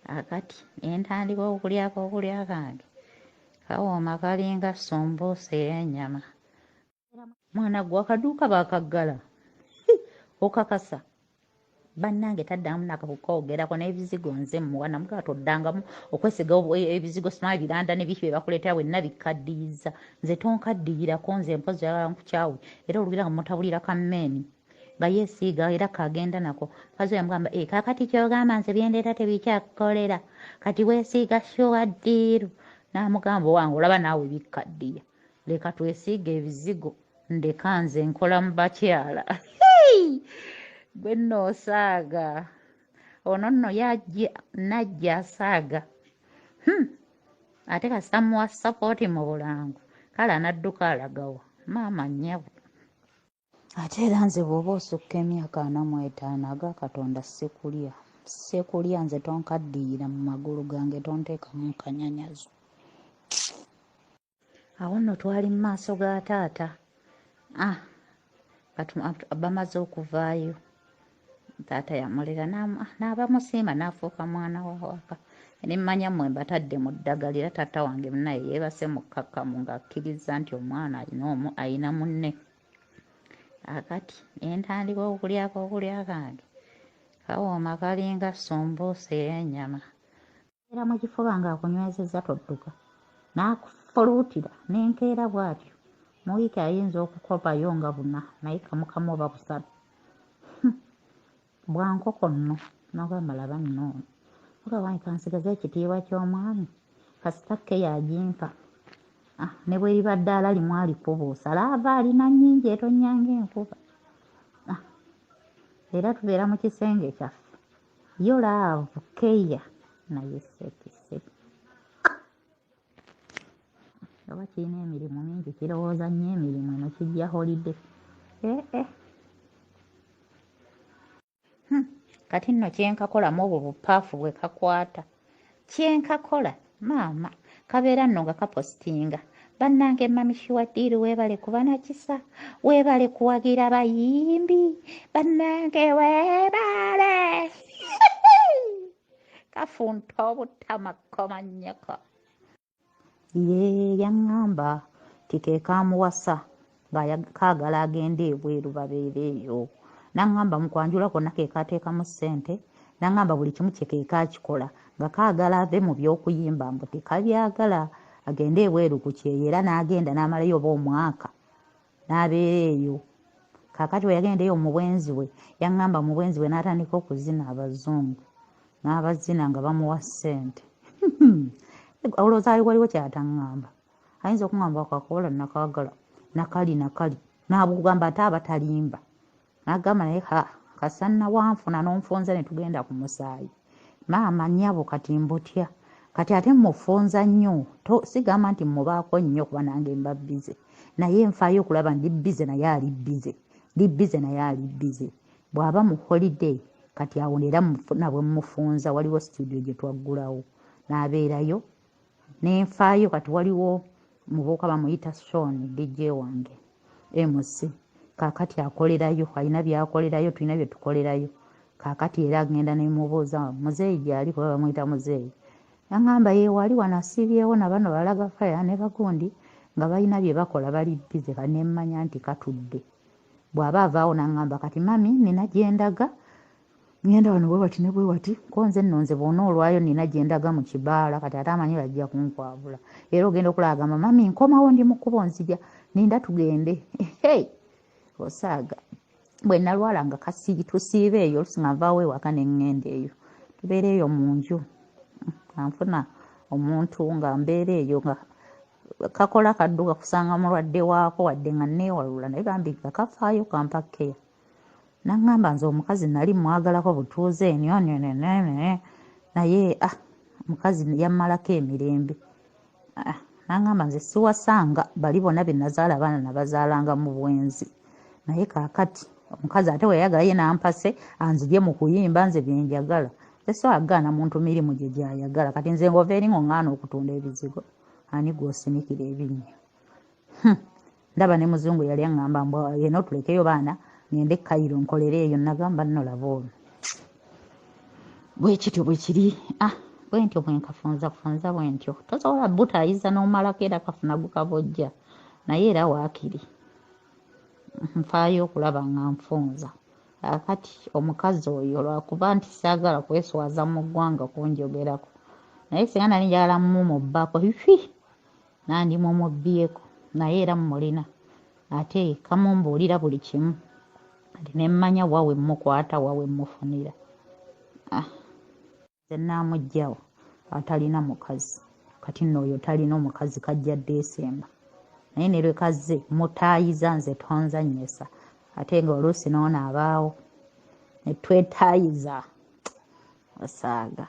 akati entandika okulya kange kawooma kalinga sumbuusa ey'ennyama. Mwana gwe akaduuka baakaggala okakasa bannange taddamu nakakoogerako n'ebizigo nze muwa namugaa toddangamu okwesiga ebizigo simanyi biranda ne biki bye bakuleetera wenna bikkaddiyiza nze tonkaddiirako nze mpozi oyagala nkukyawe era olugira nga mutabulira kammeeni nga yeesiiga era kaagenda nako kazi yamugamba kaakati kyogamba nze byendeeta tebikyakukolera kati weesiiga shuwaddiiru n'amugamba owange olaba naawe bikkaddiya leka twesiiga ebizigo ndeka nze nkola mu bakyala gwe nno osaaga ono nno najja asaaga ate kasamuwa sapooti mu bulangu kale anadduka alagawa maama nnyabo ate era nze bw'oba osukka emyaka 45 aga katonda sekulya nze tonkaddiira mu magulu gange tonteeka mu kanyanyazo. Awo nno twali mu maaso ga taata bamaze okuvaayo taata yamulera n'abamusiima n'afuuka mwana wawaka nemmanya mmwe mbatadde mu ddagala era taata wange munaye yeebase mukkakkamu ng'akkiriza nti omwana ayina munne. Akati entandika okulya kange kawooma kalinga sumbuusa ey'ennyama era mu kifuba ng'akunywezezza todduka n'akufuluutira n'enkeera bw'atyo mu wiiki ayinza okukopayo nga buna naye kamukamu oba busatu bwankoko nno n'ogamba laba nno ogawanyi kansigaza ekitiibwa ky'omwami kasitakke yagimpa ne bwe liba ddaala limu alikubuusa laava alina nnyingi etonyanga enkuba era tubeera mu kisenge kyaffe yo laavu keya naye sekiseki oba kirina emirimu mingi kirowooza nnyo emirimu eno kijja holide kati nno kyenkakolamu obwo bupaafu bwe kakwata kyenkakola maama kabeera nno nga kapositinga bannange mami Shuwaddiiru weebale kuba nakisa weebale kuwagira bayimbi bannange weebale kafunta obutamakoma nnyoko yaŋŋamba tikeekamuwasa kaagala agende ebweru babeere eyo naŋŋamba mu kwanjula konna keekaateekamu ssente naŋŋamba buli kimu kyekeekaakikola nga kaagala ave mu by'okuyimba mbu tekabyagala agende ebweru ku kyeyo era n'agenda n'amalayo oba omwaka n'abeera eyo kaakati we yagendeyo mu bwenzi bwe yaŋŋamba mu bwenzi bwe n'atandika okuzina abazungu n'abazina nga bamuwa ssente olowooza waliwo kyataŋŋamba ayinza okuŋŋamba akakola nakaagala nakali n'abugamba ate abatalimba n'agamba naye kasanna wanfuna n'onfunza ne tugenda ku musaayi maama nnyabo kati mbutya kati ate mmufunza nnyo sigamba nti mubaako nnyo kuba nange mba bize naye nfaayo okulaba ndi bize naye ali bize bw'aba mu holiday kati awo era nabwe mmufunza waliwo studio gye twaggulawo n'abeerayo nenfaayo kati waliwo mubuuka bamuyita Sean DJ wange MC kaakati akolerayo alina byakolerayo tulina bye tukolerayo kaakati era agenda nemubuuza muzeeyi gyali kuba bamuyita muzeeyi yaŋŋamba yeewali wanasibyewo nabano balaga faya ne bagundi nga balina bye bakola bali bize kanemmanya nti katudde bw'aba avaawo naŋŋamba kati mami nina gyendaga ngenda wano bwe bati ne bwe wati ko nze nno nze bw'ona olwayo nina gyendaga mu kibaala kati ate amanyi bajja kunkwabula era ogenda okulaba agamba mami nkomawo ndi mu kkubo nzija ninda tugende osaaga bwe nalwala nga tusiiba eyo olusinga nvaawo ewaka ne ŋŋenda eyo tubeera eyo mu nju anfuna omuntu nga mbeera eyo nga kakola kadduka kusanga mulwadde waako wadde nga neewalula naye gambi nga kafaayo kampa keya naŋŋamba nze omukazi nali mwagalako butuuze naye mukazi yammalako emirembe naŋŋamba nze siwasanga bali bonna be nazaala abaana nabazaalanga mu bwenzi naye kaakati omukazi ate weyayagala ye nampase anzirye mu kuyimba nze byenjagala tesoagaana muntu mirimu gye gyayagala kati nze ngova eri ng'oŋŋaana okutunda ebizigo ani gw'osinikira ebinnya ndaba ne muzungu yali aŋŋamba mbw yena otulekeyo baana ngende Kairo nkolere eyo nagamba nno laba ono bwe kityo bwe kiri bwe ntyo bwe nkafunza kufunza bwe ntyo tosobola butaayiza n'omalako era kafuna gukabojja naye era waakiri nfaayo okulaba nga nfunza akati omukazi oyo lwakuba nti saagala kweswaza mu ggwanga kunjogerako naye singa nali njagala mumubbako hifi nandi mumubbyeko naye era mulina ate kamumbuulira buli kimu ati nemmanya wawe mukwata wawe mufunira zennaamugjawo atalina mukazi kati nno oyo talina omukazi kajja Desemba naye ne lwe kazze mutaayiza nze tonzannyisa ate nga oluusi noono abaawo ne twetaayiza osaaga